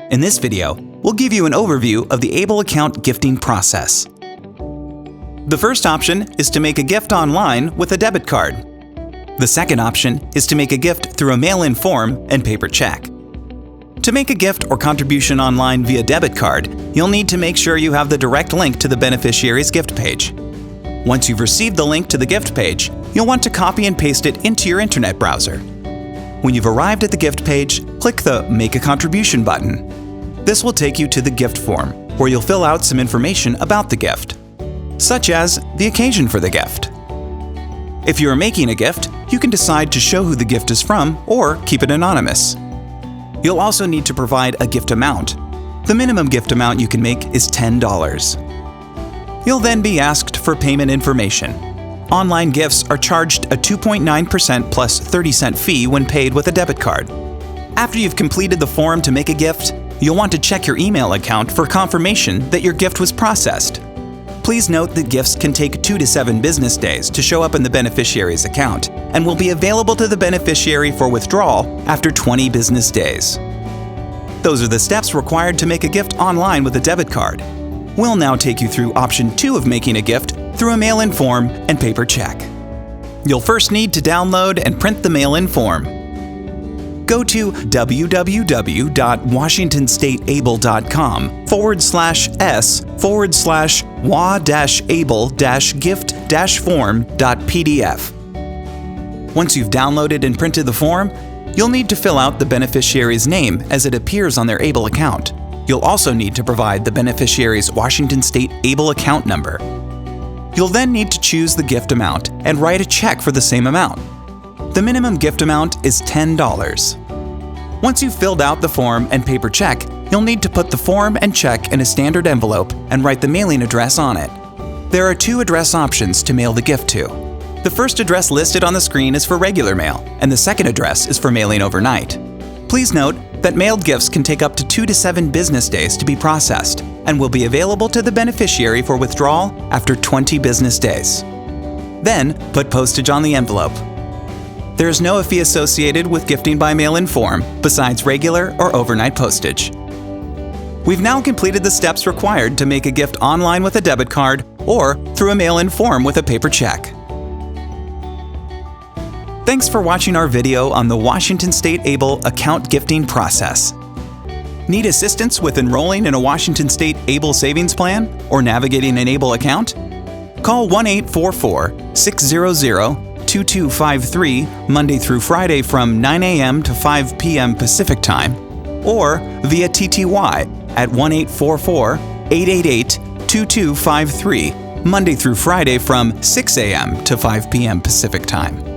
In this video, we'll give you an overview of the Able account gifting process. The first option is to make a gift online with a debit card. The second option is to make a gift through a mail-in form and paper check. To make a gift or contribution online via debit card, you'll need to make sure you have the direct link to the beneficiary's gift page. Once you've received the link to the gift page, you'll want to copy and paste it into your internet browser. When you've arrived at the gift page, click the Make a Contribution button. This will take you to the gift form, where you'll fill out some information about the gift, such as the occasion for the gift. If you are making a gift, you can decide to show who the gift is from or keep it anonymous. You'll also need to provide a gift amount. The minimum gift amount you can make is $10. You'll then be asked for payment information. Online gifts are charged a 2.9% plus 30-cent fee when paid with a debit card. After you've completed the form to make a gift, you'll want to check your email account for confirmation that your gift was processed. Please note that gifts can take 2 to 7 business days to show up in the beneficiary's account and will be available to the beneficiary for withdrawal after 20 business days. Those are the steps required to make a gift online with a debit card. We'll now take you through option 2 of making a gift through a mail-in form and paper check. You'll first need to download and print the mail-in form. Go to www.washingtonstate.able.com/s/wa-able-gift-form.pdf. Once you've downloaded and printed the form, you'll need to fill out the beneficiary's name as it appears on their Able account. You'll also need to provide the beneficiary's Washington State Able account number. You'll then need to choose the gift amount and write a check for the same amount. The minimum gift amount is $10. Once you've filled out the form and paper check, you'll need to put the form and check in a standard envelope and write the mailing address on it. There are 2 address options to mail the gift to. The first address listed on the screen is for regular mail, and the second address is for mailing overnight. Please note that mailed gifts can take up to 2 to 7 business days to be processed and will be available to the beneficiary for withdrawal after 20 business days. Then, put postage on the envelope. There is no fee associated with gifting by mail-in form besides regular or overnight postage. We've now completed the steps required to make a gift online with a debit card or through a mail-in form with a paper check. Thanks for watching our video on the Washington State Able account gifting process. Need assistance with enrolling in a Washington State Able savings plan or navigating an Able account? Call 1-844-600-2253 Monday through Friday from 9 a.m. to 5 p.m. Pacific Time, or via TTY at 1-844-888-2253 Monday through Friday from 6 a.m. to 5 p.m. Pacific Time.